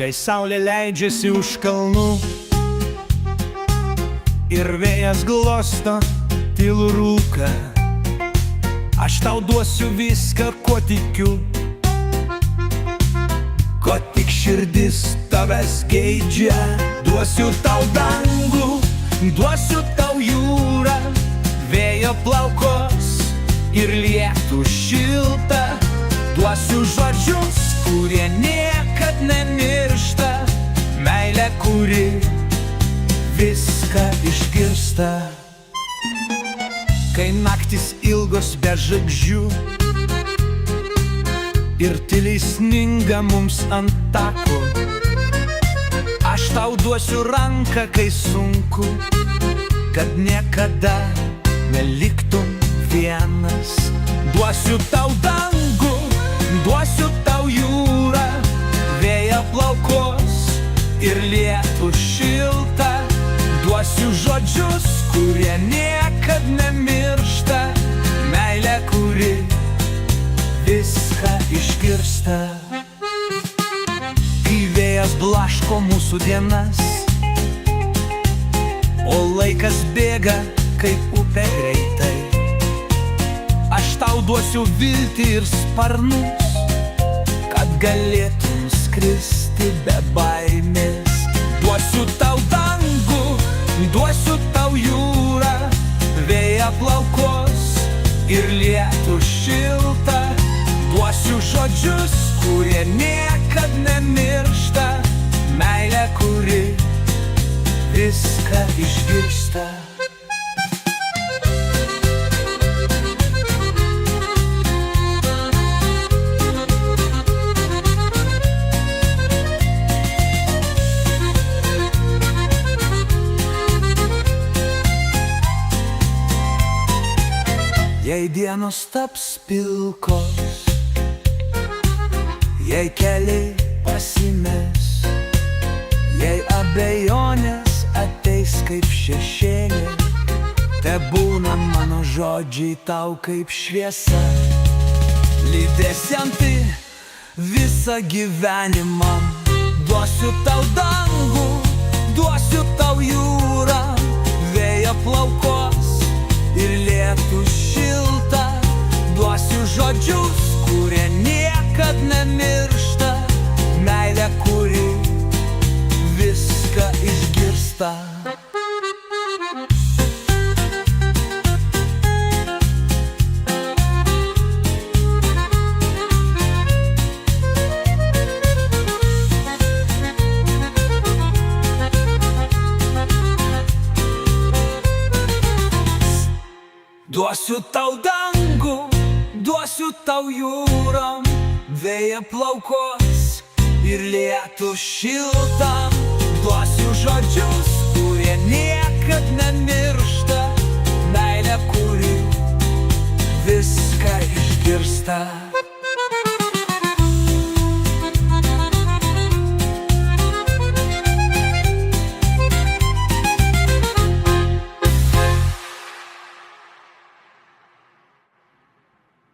kai saulė leidžiasi už kalnų ir vėjas glosto tylų rūką. Aš tau duosiu viską, ko tikiu, ko tik širdis tavęs geidžia. Duosiu tau dangų, duosiu tau jūrą, vėjo plaukos ir lietų šiltą. Duosiu žodžius, kurie niekad nemiršta, meilę, kuri viską išgirsta. Kai naktis ilgos be žvaigždžių ir tyliai sninga mums ant tako, aš tau duosiu ranką, kai sunku, kad niekada neliktum vienas. Duosiu tau dangų, duosiu tau jūrą, vėją plaukos ir lietų šiltą. Duosiu žodžius, kurie niekad nemiršta, meilę, kuri viską išgirsta. Kai vėjas blaško mūsų dienas, o laikas bėga kaip upė greitai, aš tau duosiu viltį ir sparnus, kad galėtum skristi be baimės. Duosiu tau dangų, duosiu tau jūrą, vėją plaukos ir lietų šiltą. Duosiu žodžius, kurie niekad nemiršta, meilę, kuri viską išgirsta. Jei dienos taps pilkos, jei keliai pasimes, jei abejonės ateis kaip šešėliai, tebūna mano žodžiai tau kaip šviesa, lydėsianti visą gyvenimą. Duosiu tau dangų, duosiu tau jūrą, vėją plaukos ir lietų šiltą. Duosiu žodžius, kurie niekad nemiršta, meilę, kuri viską išgirsta. Duosiu tau dangų, duosiu tau jūrą, vėją plaukos ir lietų šiltą. Duosiu žodžius, kurie niekad nemiršta, meilę, kuri viską išgirsta.